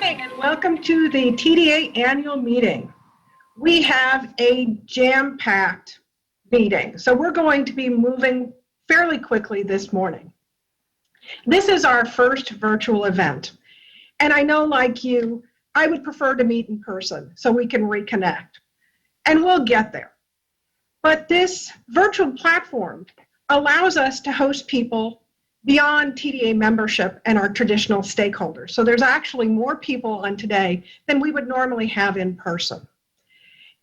morning and welcome to the TDA annual meeting. We have a jam-packed meeting, so we're going to be moving fairly quickly this morning. This is our first virtual event, and I know, like you, I would prefer to meet in person so we can reconnect, and we'll get there. But this virtual platform allows us to host people beyond TDA membership and our traditional stakeholders. So there's actually more people on today than we would normally have in person.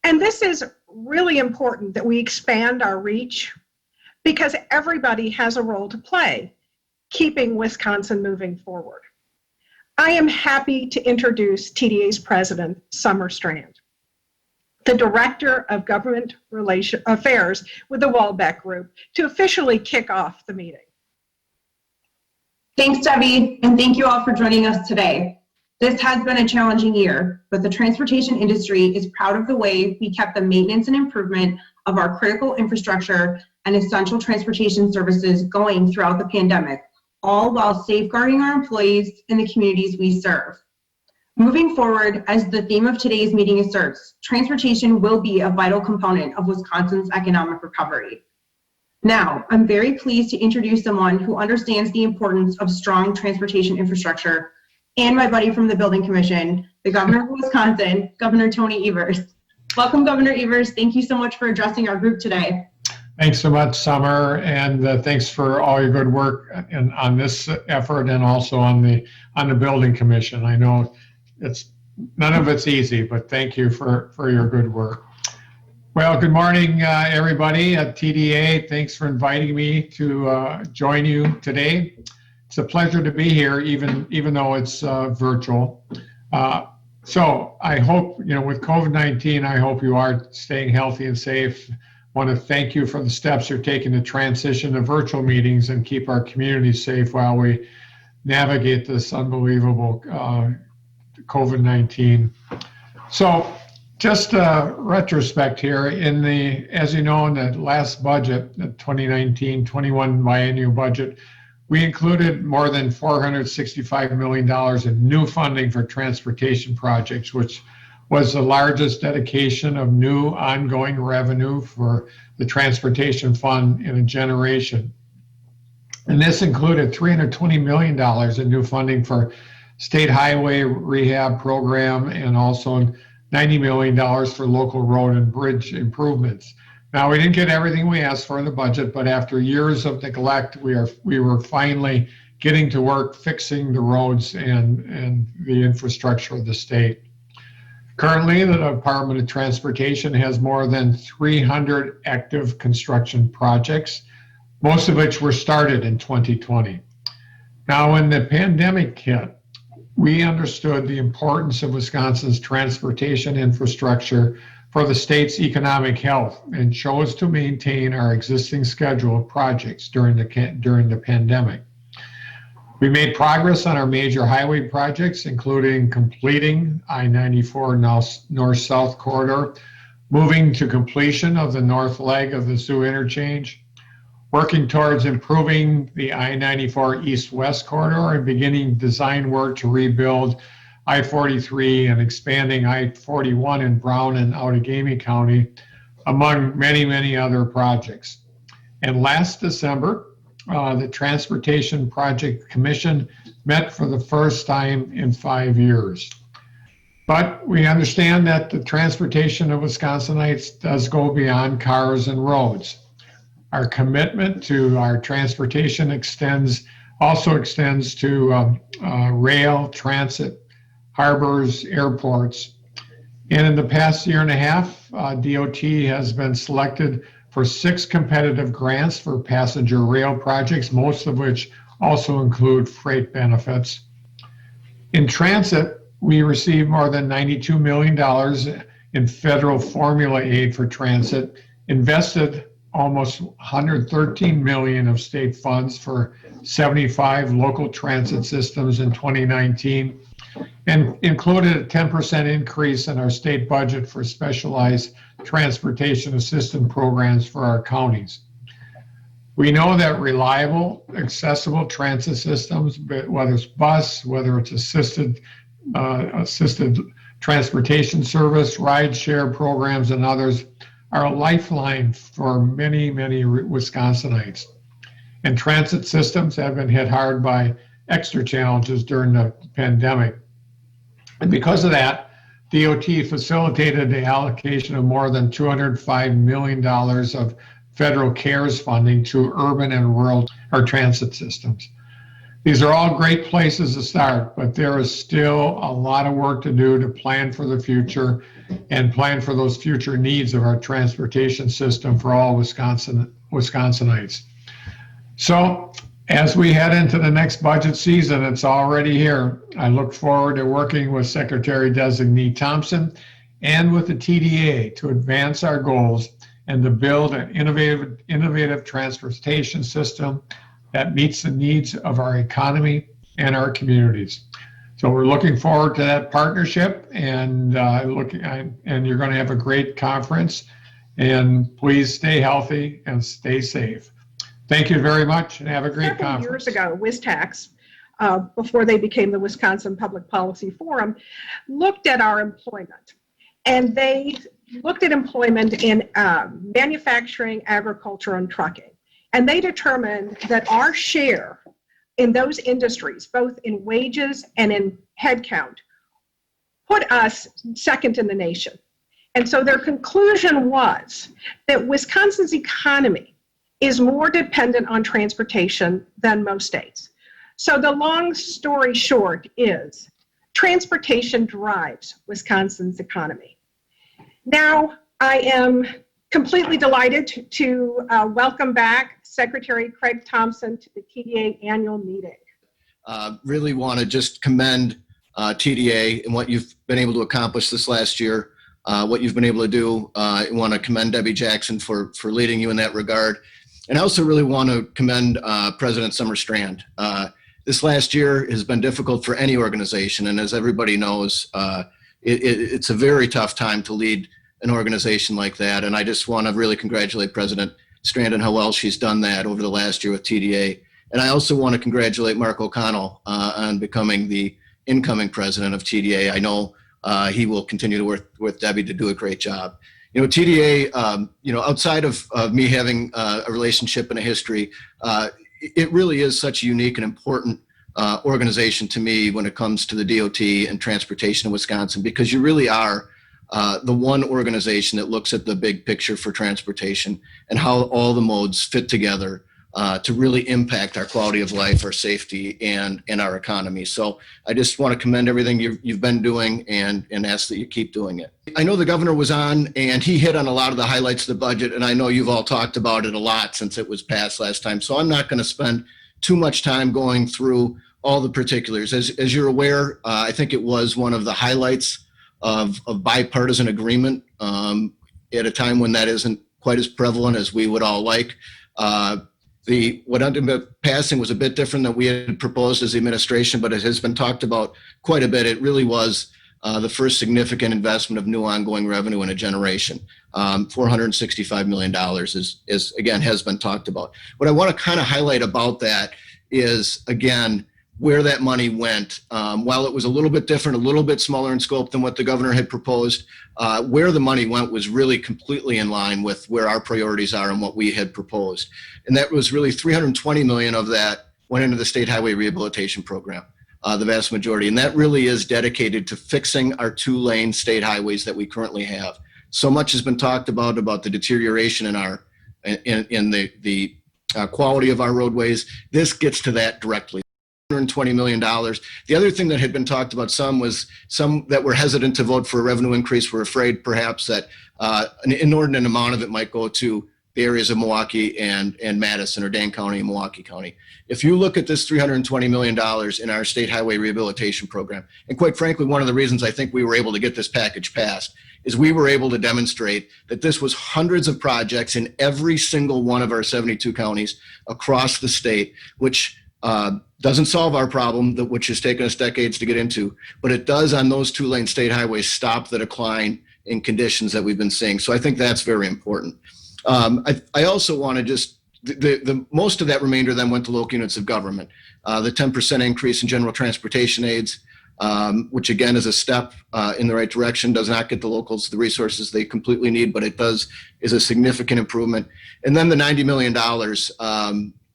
And this is really important that we expand our reach because everybody has a role to play, keeping Wisconsin moving forward. I am happy to introduce TDA's president, Summer Strand, the Director of Government Affairs with the Walbeck Group, to officially kick off the meeting. Thanks, Debbie, and thank you all for joining us today. This has been a challenging year, but the transportation industry is proud of the way we kept the maintenance and improvement of our critical infrastructure and essential transportation services going throughout the pandemic, all while safeguarding our employees and the communities we serve. Moving forward, as the theme of today's meeting asserts, transportation will be a vital component of Wisconsin's economic recovery. Now, I'm very pleased to introduce someone who understands the importance of strong transportation infrastructure and my buddy from the Building Commission, the Governor of Wisconsin, Governor Tony Evers. Welcome, Governor Evers. Thank you so much for addressing our group today. Thanks so much, Summer, and thanks for all your good work on this effort and also on the Building Commission. I know none of it's easy, but thank you for your good work. Well, good morning, everybody at TDA. Thanks for inviting me to join you today. It's a pleasure to be here, even though it's virtual. So I hope, with COVID-19, I hope you are staying healthy and safe. I want to thank you for the steps you're taking to transition to virtual meetings and keep our community safe while we navigate this unbelievable COVID-19. So, just a retrospect here, as you know, in the last budget, the 2019-21 biennial budget, we included more than $465 million in new funding for transportation projects, which was the largest dedication of new ongoing revenue for the transportation fund in a generation. And this included $320 million in new funding for state highway rehab program and also $90 million for local road and bridge improvements. Now, we didn't get everything we asked for in the budget, but after years of neglect, we were finally getting to work fixing the roads and the infrastructure of the state. Currently, the Department of Transportation has more than 300 active construction projects, most of which were started in 2020. Now, when the pandemic hit, we understood the importance of Wisconsin's transportation infrastructure for the state's economic health and chose to maintain our existing schedule of projects during the pandemic. We made progress on our major highway projects, including completing I-94 north-south corridor, moving to completion of the north leg of the Sioux interchange, working towards improving the I-94 east-west corridor and beginning design work to rebuild I-43 and expanding I-41 in Brown and Outagamie County, among many, many other projects. And last December, the Transportation Project Commission met for the first time in 5 years. But we understand that the transportation of Wisconsinites does go beyond cars and roads. Our commitment to our transportation also extends to rail, transit, harbors, airports. And in the past year and a half, DOT has been selected for 6 competitive grants for passenger rail projects, most of which also include freight benefits. In transit, we received more than $92 million in federal formula aid for transit, invested almost $113 million of state funds for 75 local transit systems in 2019, and included a 10% increase in our state budget for specialized transportation assistance programs for our counties. We know that reliable, accessible transit systems, whether it's bus, whether it's assisted assisted transportation service, ride share programs, and others are a lifeline for many, many Wisconsinites. And transit systems have been hit hard by extra challenges during the pandemic. And because of that, DOT facilitated the allocation of more than $205 million of federal CARES funding to urban and rural or transit systems. These are all great places to start, but there is still a lot of work to do to plan for the future and plan for those future needs of our transportation system for all Wisconsinites. So as we head into the next budget season, it's already here. I look forward to working with Secretary-designee Thompson and with the TDA to advance our goals and to build an innovative transportation system that meets the needs of our economy and our communities. So we're looking forward to that partnership, and you're going to have a great conference. And please stay healthy and stay safe. Thank you very much, and have a great conference. Years ago, WisTax, before they became the Wisconsin Public Policy Forum, looked at our employment, and they looked at employment in manufacturing, agriculture, and trucking. And they determined that our share in those industries, both in wages and in headcount, put us second in the nation. And so their conclusion was that Wisconsin's economy is more dependent on transportation than most states. So the long story short is transportation drives Wisconsin's economy. Now, I am completely delighted to welcome back Secretary Craig Thompson to the TDA annual meeting. Really want to just commend TDA and what you've been able to accomplish this last year, what you've been able to do. I want to commend Debbie Jackson for leading you in that regard. And I also really want to commend President Summer Strand. This last year has been difficult for any organization, and as everybody knows, it's a very tough time to lead an organization like that. And I just want to really congratulate President Strand and how well she's done that over the last year with TDA. And I also want to congratulate Mark O'Connell on becoming the incoming president of TDA. I know he will continue to work with Debbie to do a great job. You know, TDA, outside of me having a relationship and a history, it really is such a unique and important organization to me when it comes to the DOT and transportation in Wisconsin, because you really are the one organization that looks at the big picture for transportation and how all the modes fit together to really impact our quality of life, our safety, and our economy. So I just want to commend everything you've been doing and ask that you keep doing it. I know the governor was on and he hit on a lot of the highlights of the budget, and I know you've all talked about it a lot since it was passed last time. So I'm not going to spend too much time going through all the particulars. As you're aware, I think it was one of the highlights of bipartisan agreement at a time when that isn't quite as prevalent as we would all like. What ended up passing was a bit different than we had proposed as the administration, but it has been talked about quite a bit. It really was the first significant investment of new ongoing revenue in a generation. $465 million is again, has been talked about. What I want to kind of highlight about that is, again, where that money went. While it was a little bit different, a little bit smaller in scope than what the governor had proposed, where the money went was really completely in line with where our priorities are and what we had proposed. And that was really $320 million of that went into the State Highway Rehabilitation Program, the vast majority. And that really is dedicated to fixing our 2-lane state highways that we currently have. So much has been talked about the deterioration in the quality of our roadways. This gets to that directly. $120 million. The other thing that had been talked about was some that were hesitant to vote for a revenue increase were afraid perhaps that an inordinate amount of it might go to the areas of Milwaukee and Madison, or Dane County and Milwaukee County. If you look at this $320 million in our State Highway Rehabilitation Program, and quite frankly, one of the reasons I think we were able to get this package passed is we were able to demonstrate that this was hundreds of projects in every single one of our 72 counties across the state, which doesn't solve our problem, which has taken us decades to get into, but it does on those 2-lane state highways stop the decline in conditions that we've been seeing. So I think that's very important. I also want to just, the most of that remainder then went to local units of government. The 10% increase in general transportation aids, which again is a step in the right direction. Does not get the locals the resources they completely need, but it is a significant improvement. And then the $90 million,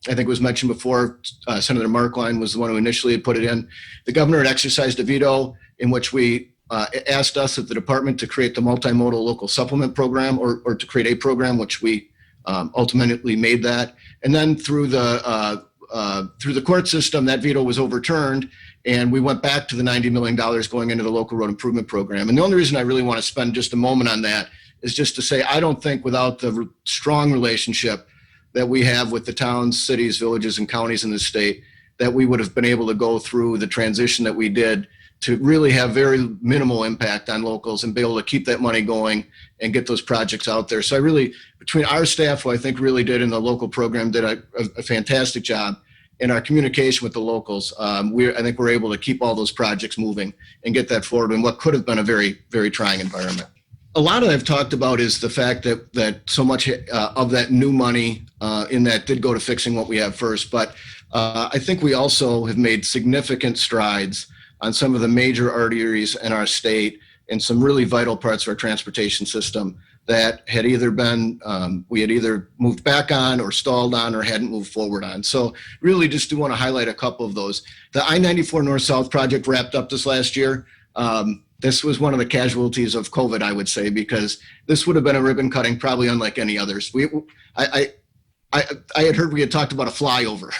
I think was mentioned before, Senator Markline was the one who initially had put it in. The governor had exercised a veto in which we asked us at the department to create the multimodal local supplement program or to create a program, which we ultimately made that. And then through the court system, that veto was overturned, and we went back to the $90 million going into the local road improvement program. And the only reason I really want to spend just a moment on that is just to say, I don't think without the strong relationship that we have with the towns, cities, villages, and counties in the state, that we would have been able to go through the transition that we did to really have very minimal impact on locals and be able to keep that money going and get those projects out there. So I really, between our staff, who I think really did in the local program, did a fantastic job, in our communication with the locals, I think we're able to keep all those projects moving and get that forward in what could have been a very, very trying environment. A lot of I've talked about is the fact that so much of that new money in that did go to fixing what we have first. But I think we also have made significant strides on some of the major arteries in our state and some really vital parts of our transportation system that had either been, we had either moved back on or stalled on or hadn't moved forward on. So really just do want to highlight a couple of those. The I-94 North-South project wrapped up this last year. This was one of the casualties of COVID, I would say, because this would have been a ribbon cutting probably unlike any others. I had heard we had talked about a flyover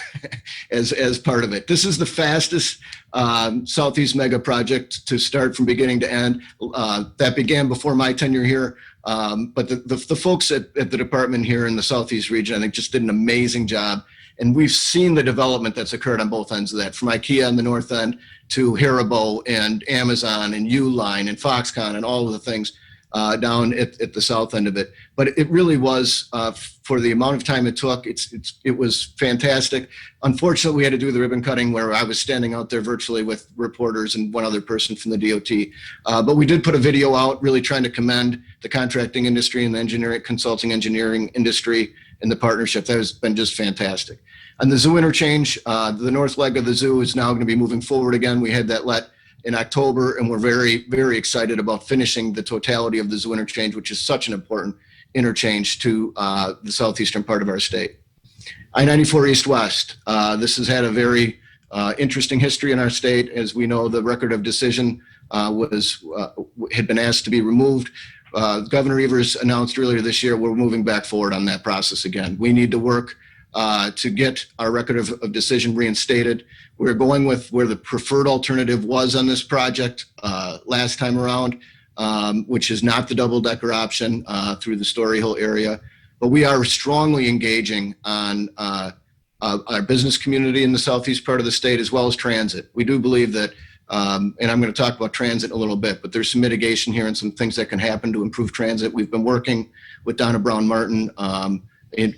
as part of it. This is the fastest Southeast mega project to start from beginning to end. That began before my tenure here. But the folks at the department here in the Southeast region, I think, just did an amazing job. And we've seen the development that's occurred on both ends of that, from IKEA on the north end to Haribo and Amazon and Uline and Foxconn and all of the things down at the south end of it. But it really was, for the amount of time it took, it was fantastic. Unfortunately, we had to do the ribbon cutting where I was standing out there virtually with reporters and one other person from the DOT. But we did put a video out really trying to commend the contracting industry and the consulting engineering industry and the partnership. That has been just fantastic. On the zoo interchange, the north leg of the zoo is now going to be moving forward again. We had that let in October, and we're very, very excited about finishing the totality of the zoo interchange, which is such an important interchange to the southeastern part of our state. I-94 east-west. This has had a very interesting history in our state. As we know, the record of decision had been asked to be removed. Governor Evers announced earlier this year we're moving back forward on that process again. We need to work to get our record of decision reinstated. We're going with where the preferred alternative was on this project last time around, which is not the double-decker option through the Story Hill area. But we are strongly engaging on our business community in the southeast part of the state, as well as transit. We do believe that, and I'm going to talk about transit in a little bit, but there's some mitigation here and some things that can happen to improve transit. We've been working with Donna Brown Martin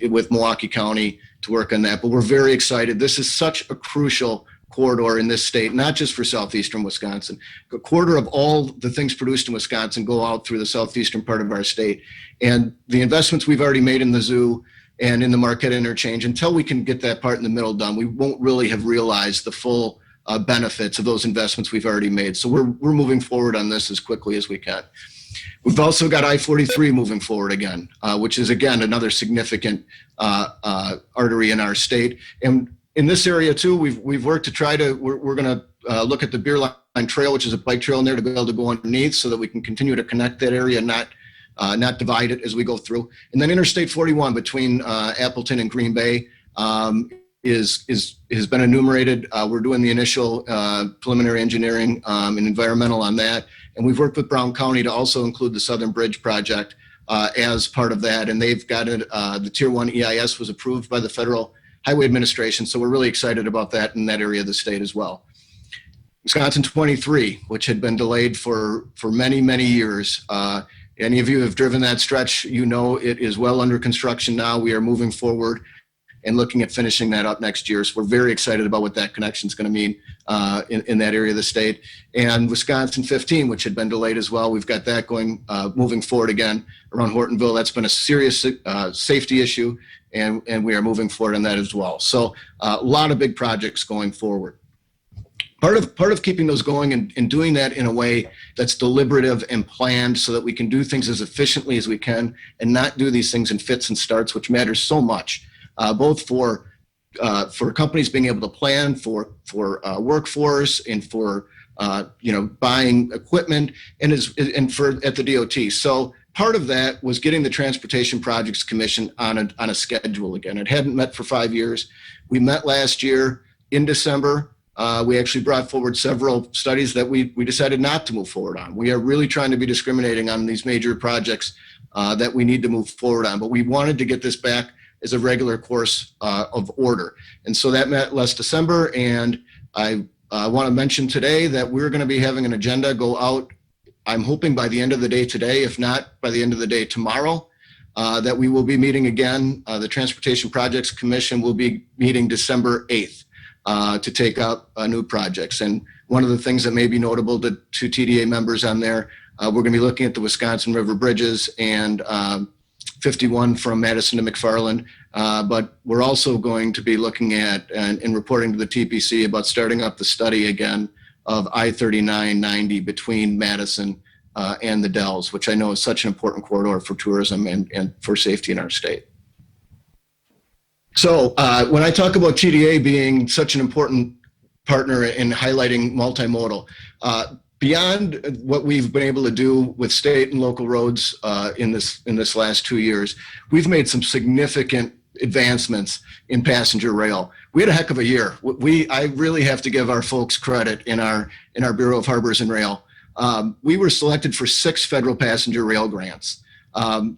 with Milwaukee County to work on that. But we're very excited. This is such a crucial corridor in this state, not just for southeastern Wisconsin. A quarter of all the things produced in Wisconsin go out through the southeastern part of our state. And the investments we've already made in the zoo and in the Marquette interchange, until we can get that part in the middle done, we won't really have realized the full benefits of those investments we've already made. So we're moving forward on this as quickly as we can. We've also got I-43 moving forward again, which is, again, another significant artery in our state. And in this area, too, we've worked to we're going to look at the Beer Line Trail, which is a bike trail in there, to be able to go underneath so that we can continue to connect that area and not divide it as we go through. And then Interstate 41 between Appleton and Green Bay has been enumerated. We're doing the initial preliminary engineering and environmental on that. And we've worked with Brown County to also include the Southern Bridge project as part of that. And they've got it, the Tier 1 EIS was approved by the Federal Highway Administration. So we're really excited about that in that area of the state as well. Wisconsin 23, which had been delayed for many, many years. Any of you who have driven that stretch, you know it is well under construction now. We are moving forward and looking at finishing that up next year. So we're very excited about what that connection is going to mean in that area of the state. And Wisconsin 15, which had been delayed as well, we've got that going, moving forward again around Hortonville. That's been a serious safety issue, and we are moving forward on that as well. So a lot of big projects going forward. Part of keeping those going and doing that in a way that's deliberative and planned so that we can do things as efficiently as we can and not do these things in fits and starts, which matters so much, both for companies being able to plan for workforce and for buying equipment and for at the DOT. So part of that was getting the Transportation Projects Commission on a schedule again. It hadn't met for 5 years. We met last year in December. We actually brought forward several studies that we decided not to move forward on. We are really trying to be discriminating on these major projects that we need to move forward on, but we wanted to get this back as a regular course of order. And so that met last December, and I want to mention today that we're going to be having an agenda go out, I'm hoping by the end of the day today, if not by the end of the day tomorrow, that we will be meeting again. The Transportation Projects Commission will be meeting December 8th to take up new projects. And one of the things that may be notable to TDA members on there, we're going to be looking at the Wisconsin River Bridges and 51 from Madison to McFarland, but we're also going to be looking at and reporting to the TPC about starting up the study again of I-39/90 between Madison and the Dells, which I know is such an important corridor for tourism and for safety in our state. So when I talk about TDA being such an important partner in highlighting multimodal, beyond what we've been able to do with state and local roads in this last 2 years, we've made some significant advancements in passenger rail. We had a heck of a year. I really have to give our folks credit in our Bureau of Harbors and Rail. We were selected for 6 federal passenger rail grants.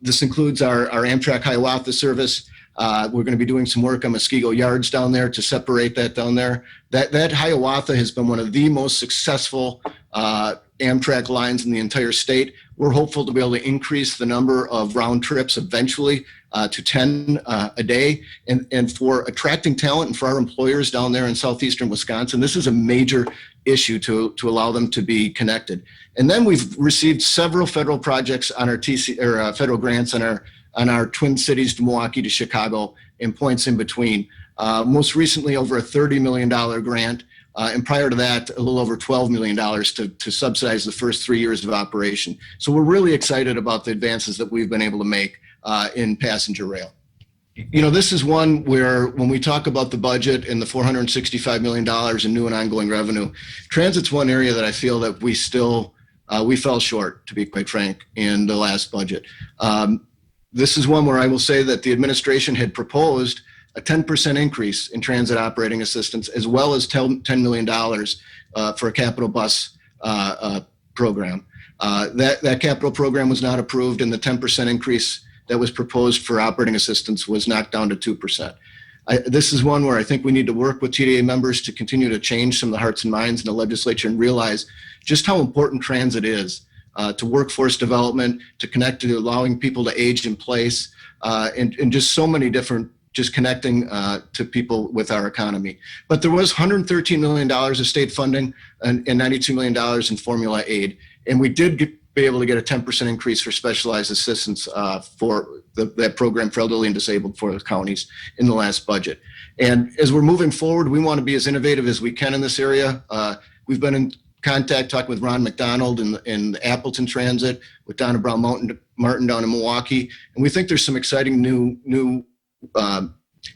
This includes our Amtrak Hiawatha service. We're going to be doing some work on Muskego Yards down there to separate that down there. That Hiawatha has been one of the most successful Amtrak lines in the entire state. We're hopeful to be able to increase the number of round trips eventually to 10 a day. And for attracting talent and for our employers down there in southeastern Wisconsin, this is a major issue to allow them to be connected. And then we've received several federal projects on our federal grants on our Twin Cities to Milwaukee to Chicago and points in between. Most recently, over a $30 million grant, and prior to that, a little over $12 million to subsidize the first 3 years of operation. So we're really excited about the advances that we've been able to make in passenger rail. You know, this is one where when we talk about the budget and the $465 million in new and ongoing revenue, transit's one area that I feel that we fell short, to be quite frank, in the last budget. This is one where I will say that the administration had proposed a 10% increase in transit operating assistance, as well as $10 million for a capital bus program. That capital program was not approved, and the 10% increase that was proposed for operating assistance was knocked down to 2%. This is one where I think we need to work with TDA members to continue to change some of the hearts and minds in the legislature and realize just how important transit is to workforce development, to connect to allowing people to age in place, and just so many different, just connecting to people with our economy. But there was $113 million of state funding and $92 million in formula aid. And we did be able to get a 10% increase for specialized assistance for that program for elderly and disabled for the counties in the last budget. And as we're moving forward, we want to be as innovative as we can in this area. We've been in contact, talking with Ron McDonald in Appleton Transit, with Donna Brown Martin down in Milwaukee. And we think there's some exciting new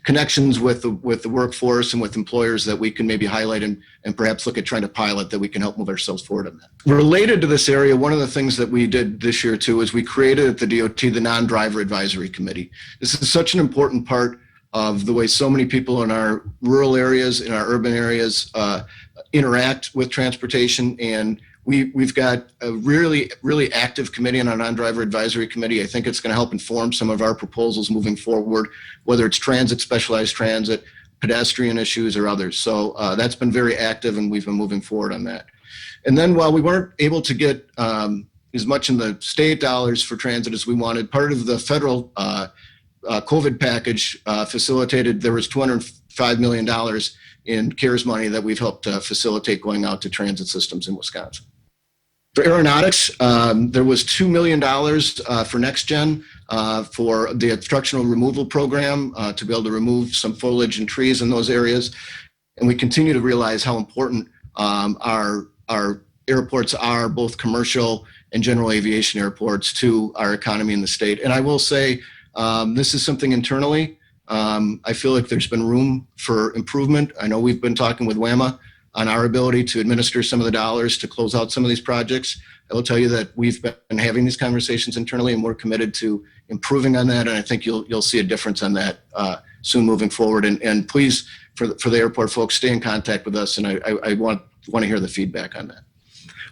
connections with the workforce and with employers that we can maybe highlight and perhaps look at trying to pilot that we can help move ourselves forward on that. Related to this area, one of the things that we did this year too is we created at the DOT the non-driver advisory committee. This is such an important part of the way so many people in our rural areas, in our urban areas, interact with transportation. And we've got a really, really active committee on our non-driver advisory committee. I think it's going to help inform some of our proposals moving forward, whether it's transit, specialized transit, pedestrian issues, or others. So that's been very active, and we've been moving forward on that. And then while we weren't able to get as much in the state dollars for transit as we wanted, part of the federal COVID package facilitated, there was $205 million in CARES money that we've helped facilitate going out to transit systems in Wisconsin. For aeronautics, there was $2 million for NextGen for the obstructional removal program to be able to remove some foliage and trees in those areas. And we continue to realize how important our airports are both commercial and general aviation airports to our economy in the state. And I will say, this is something internally. I feel like there's been room for improvement. I know we've been talking with WAMA on our ability to administer some of the dollars to close out some of these projects. I will tell you that we've been having these conversations internally, and we're committed to improving on that. And I think you'll see a difference on that soon moving forward. And please, for the airport folks, stay in contact with us. And I want to hear the feedback on that.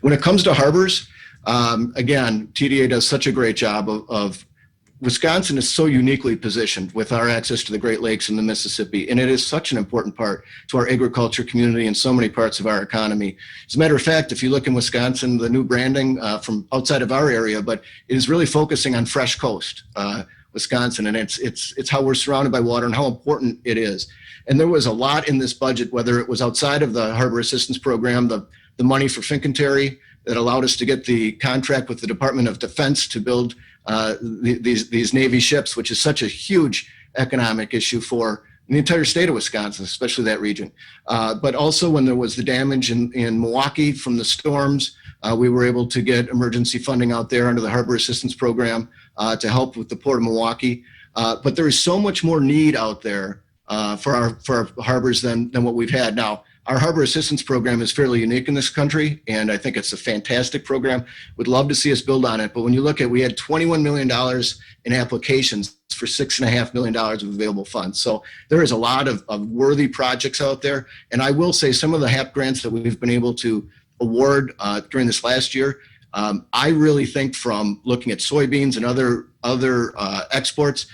When it comes to harbors, again, TDA does such a great job of Wisconsin is so uniquely positioned with our access to the Great Lakes and the Mississippi, and it is such an important part to our agriculture community and so many parts of our economy. As a matter of fact, if you look in Wisconsin, the new branding from outside of our area, but it is really focusing on fresh coast, Wisconsin, and it's how we're surrounded by water and how important it is. And there was a lot in this budget, whether it was outside of the Harbor Assistance Program, the money for Fincanterry that allowed us to get the contract with the Department of Defense to build these Navy ships, which is such a huge economic issue for the entire state of Wisconsin, especially that region. But also when there was the damage in Milwaukee from the storms, we were able to get emergency funding out there under the Harbor Assistance Program to help with the Port of Milwaukee. But there is so much more need out there for our harbors than what we've had. Now, our Harbor Assistance Program is fairly unique in this country, and I think it's a fantastic program. Would love to see us build on it. But when you look at, we had $21 million in applications for $6.5 million of available funds. So there is a lot of worthy projects out there. And I will say some of the HAP grants that we've been able to award during this last year, I really think from looking at soybeans and other exports,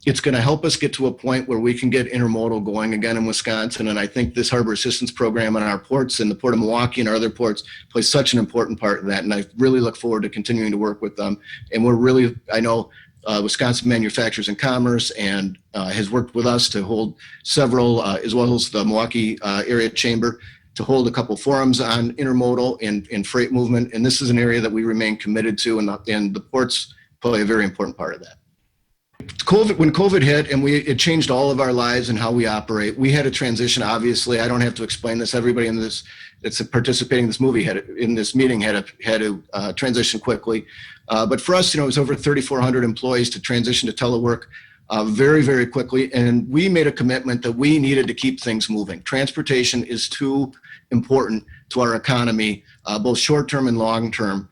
it's going to help us get to a point where we can get intermodal going again in Wisconsin. And I think this Harbor Assistance Program on our ports and the Port of Milwaukee and our other ports plays such an important part in that. And I really look forward to continuing to work with them. And I know Wisconsin Manufacturers and Commerce and has worked with us to hold several, as well as the Milwaukee Area Chamber, to hold a couple forums on intermodal and freight movement. And this is an area that we remain committed to, and the ports play a very important part of that. When COVID hit and it changed all of our lives and how we operate, we had a transition. Obviously, I don't have to explain this. Everybody in this that's participating in this meeting had to transition quickly. But for us, it was over 3,400 employees to transition to telework very, very quickly. And we made a commitment that we needed to keep things moving. Transportation is too important to our economy, both short term and long term.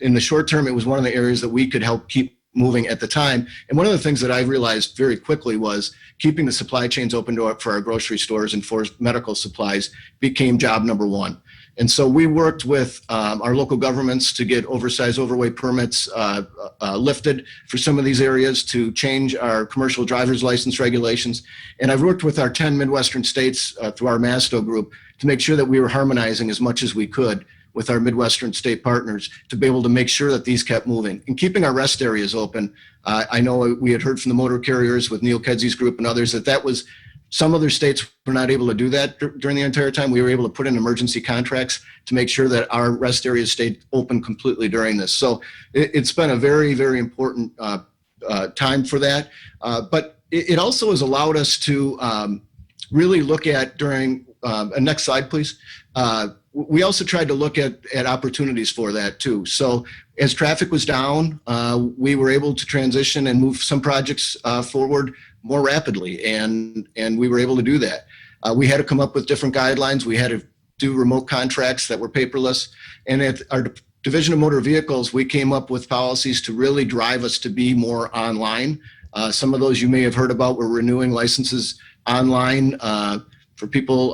In the short term, it was one of the areas that we could help keep moving at the time. And one of the things that I realized very quickly was keeping the supply chains open for our grocery stores and for medical supplies became job number one. And so we worked with our local governments to get oversized overweight permits lifted for some of these areas, to change our commercial driver's license regulations. And I've worked with our 10 Midwestern states through our MASTO group to make sure that we were harmonizing as much as we could with our Midwestern state partners to be able to make sure that these kept moving and keeping our rest areas open. I know we had heard from the motor carriers with Neil Kedsey's group and others that was some other states were not able to do that during the entire time. We were able to put in emergency contracts to make sure that our rest areas stayed open completely during this. So it's been a very, very important time for that. But it also has allowed us to really look at during, next slide, please. We also tried to look at opportunities for that too. So as traffic was down, we were able to transition and move some projects forward more rapidly, and we were able to do that. We had to come up with different guidelines. We had to do remote contracts that were paperless. And at our Division of Motor Vehicles, we came up with policies to really drive us to be more online. Some of those you may have heard about. We're renewing licenses online for people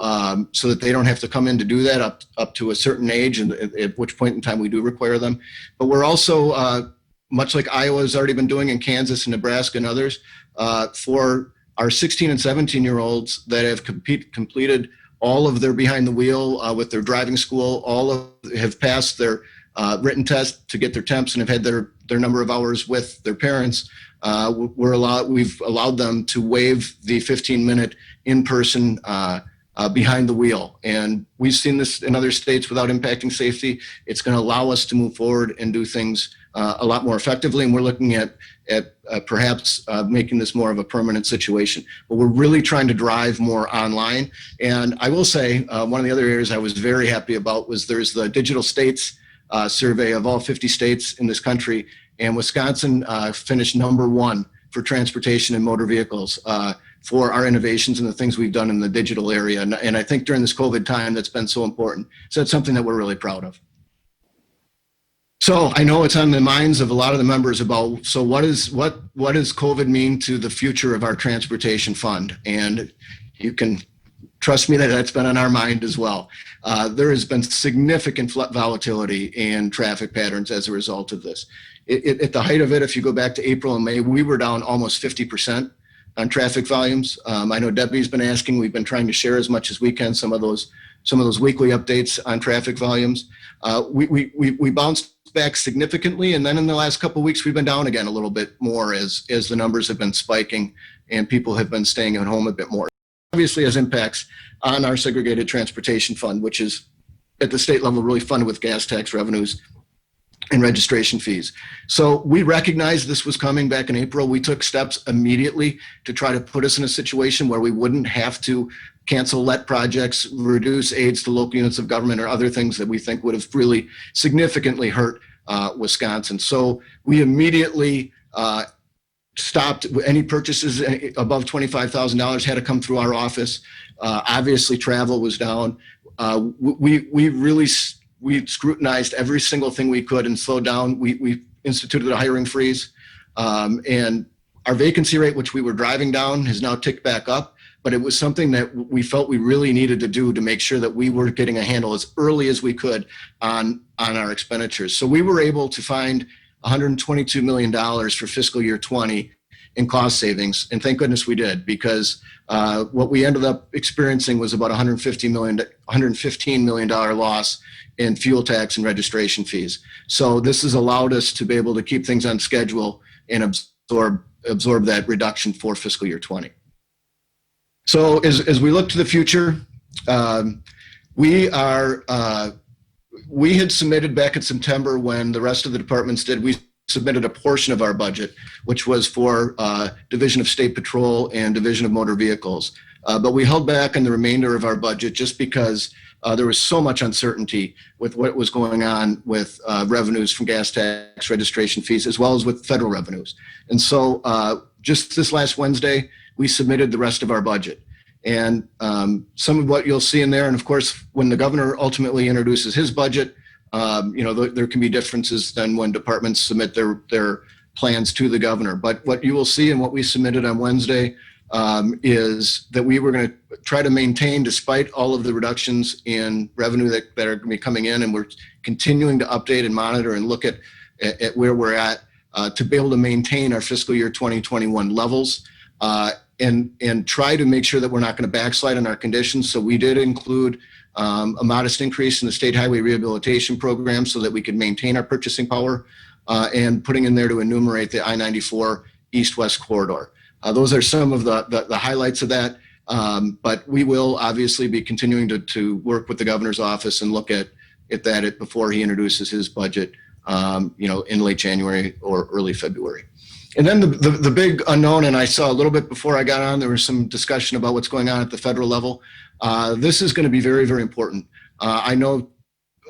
so that they don't have to come in to do that up to a certain age, and at which point in time we do require them. But we're also, much like Iowa has already been doing in Kansas and Nebraska and others, for our 16 and 17-year-olds that have completed all of their behind the wheel with their driving school, have passed their written test to get their temps and have had their number of hours with their parents. We've allowed them to waive the 15-minute in-person behind the wheel. And we've seen this in other states without impacting safety. It's going to allow us to move forward and do things a lot more effectively, and we're looking at perhaps making this more of a permanent situation. But we're really trying to drive more online. And I will say, one of the other areas I was very happy about was there's the Digital States survey of all 50 states in this country, and Wisconsin finished #1 for transportation and motor vehicles for our innovations and the things we've done in the digital area. And I think during this COVID time, that's been so important. So that's something that we're really proud of. So I know it's on the minds of a lot of the members about, so what does COVID mean to the future of our transportation fund? And you can trust me that that's been on our mind as well. There has been significant volatility in traffic patterns as a result of this. At the height of it, if you go back to April and May, we were down almost 50% on traffic volumes. I know Debbie's been asking, we've been trying to share as much as we can some of those weekly updates on traffic volumes. We bounced back significantly, and then in the last couple of weeks we've been down again a little bit more as the numbers have been spiking and people have been staying at home a bit more. Obviously has impacts on our segregated transportation fund, which is at the state level really funded with gas tax revenues and registration fees. So we recognized this was coming back in April. We took steps immediately to try to put us in a situation where we wouldn't have to cancel let projects, reduce aids to local units of government, or other things that we think would have really significantly hurt Wisconsin. So we immediately stopped any purchases above $25,000 had to come through our office. Obviously travel was down. We scrutinized every single thing we could and slowed down. We instituted a hiring freeze, and our vacancy rate, which we were driving down, has now ticked back up. But it was something that we felt we really needed to do to make sure that we were getting a handle as early as we could on our expenditures. So we were able to find $122 million for fiscal year 20 in cost savings, and thank goodness we did, because what we ended up experiencing was about $115 million loss in fuel tax and registration fees. So this has allowed us to be able to keep things on schedule and absorb that reduction for fiscal year 20. So as we look to the future, we had submitted back in September, when the rest of the departments did, we submitted a portion of our budget, which was for Division of State Patrol and Division of Motor Vehicles. But we held back on the remainder of our budget just because there was so much uncertainty with what was going on with revenues from gas tax registration fees, as well as with federal revenues. And so just this last Wednesday, we submitted the rest of our budget. And some of what you'll see in there, and of course, when the governor ultimately introduces his budget, there can be differences than when departments submit their plans to the governor. But what you will see and what we submitted on Wednesday is that we were going to try to maintain, despite all of the reductions in revenue that are going to be coming in, and we're continuing to update and monitor and look at where we're at to be able to maintain our fiscal year 2021 levels. And try to make sure that we're not going to backslide on our conditions. So we did include a modest increase in the State Highway Rehabilitation Program so that we could maintain our purchasing power, and putting in there to enumerate the I-94 East-West corridor. Those are some of the highlights of that. But we will obviously be continuing to work with the governor's office and look at that before he introduces his budget, in late January or early February. And then the big unknown, and I saw a little bit before I got on, there was some discussion about what's going on at the federal level. This is going to be very, very important. I know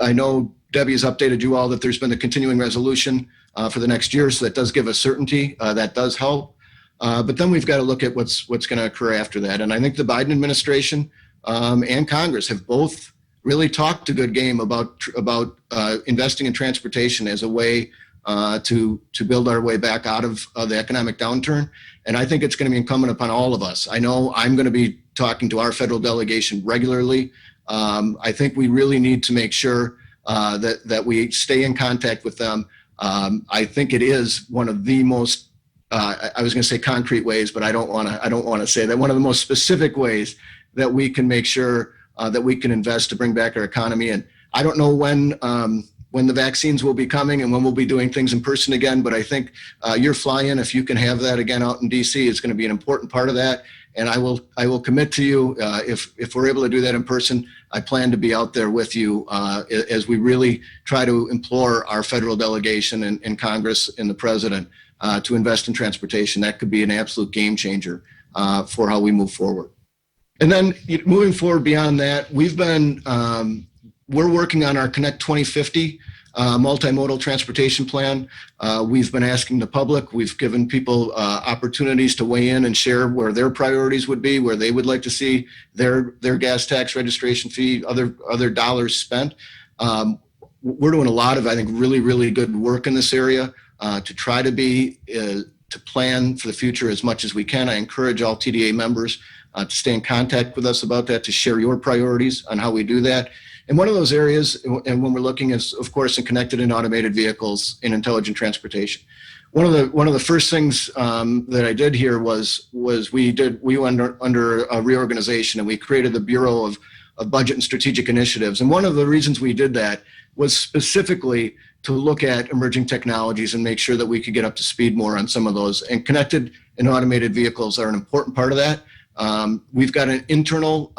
Debbie has updated you all that there's been a continuing resolution for the next year, so that does give us certainty. That does help. But then we've got to look at what's going to occur after that. And I think the Biden administration and Congress have both really talked a good game about investing in transportation as a way to build our way back out of the economic downturn. And I think it's going to be incumbent upon all of us. I know I'm going to be talking to our federal delegation regularly. I think we really need to make sure that we stay in contact with them. I think it is one of the most, I was going to say concrete ways, but I don't want to say that, one of the most specific ways that we can make sure that we can invest to bring back our economy. And I don't know when when the vaccines will be coming and when we'll be doing things in person again. But I think your fly-in, if you can have that again out in DC, is going to be an important part of that. And I will commit to you, if we're able to do that in person, I plan to be out there with you as we really try to implore our federal delegation and Congress and the president to invest in transportation. That could be an absolute game changer for how we move forward. And then moving forward beyond that, we're working on our Connect 2050 multimodal transportation plan. We've been asking the public, we've given people opportunities to weigh in and share where their priorities would be, where they would like to see their gas tax registration fee, other dollars spent. We're doing a lot of, I think, really, really good work in this area to try to plan for the future as much as we can. I encourage all TDA members to stay in contact with us about that, to share your priorities on how we do that. And one of those areas, and when we're looking is, of course, in connected and automated vehicles in intelligent transportation. One of the first things that I did here was we went under a reorganization, and we created the Bureau of Budget and Strategic Initiatives. And one of the reasons we did that was specifically to look at emerging technologies and make sure that we could get up to speed more on some of those. And connected and automated vehicles are an important part of that. We've got an internal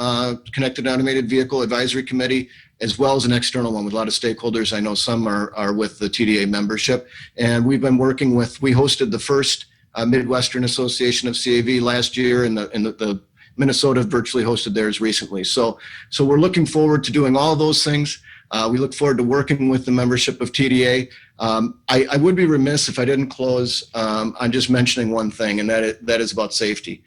connected and automated vehicle advisory committee, as well as an external one with a lot of stakeholders. I know some are with the TDA membership, and we've been working we hosted the first Midwestern Association of CAV last year, and the Minnesota virtually hosted theirs recently. So we're looking forward to doing all those things. We look forward to working with the membership of TDA. I would be remiss if I didn't close on just mentioning one thing, and that is about safety.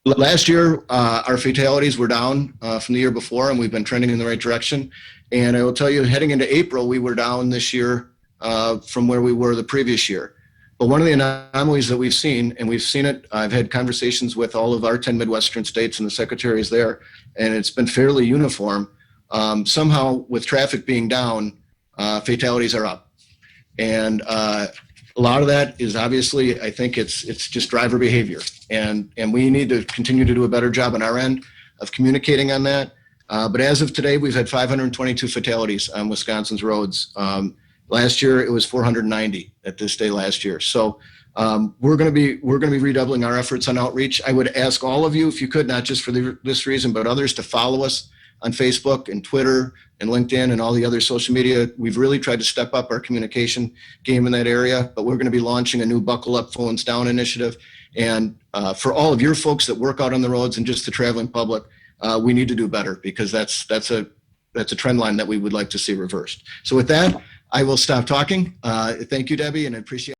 Last year, our fatalities were down from the year before, and we've been trending in the right direction. And I will tell you, heading into April, we were down this year from where we were the previous year. But one of the anomalies that we've seen, and we've seen it, I've had conversations with all of our 10 Midwestern states and the secretaries there, and it's been fairly uniform. Somehow, with traffic being down, fatalities are up. And a lot of that is obviously, I think it's just driver behavior. And we need to continue to do a better job on our end of communicating on that. But as of today, we've had 522 fatalities on Wisconsin's roads. Last year, it was 490 at this day last year. So we're going to be redoubling our efforts on outreach. I would ask all of you, if you could, not just for this reason, but others, to follow us on Facebook and Twitter and LinkedIn and all the other social media. We've really tried to step up our communication game in that area, but we're going to be launching a new Buckle Up Phones Down initiative. And for all of your folks that work out on the roads and just the traveling public, we need to do better, because that's a trend line that we would like to see reversed. So with that, I will stop talking. Thank you, Debbie, and I appreciate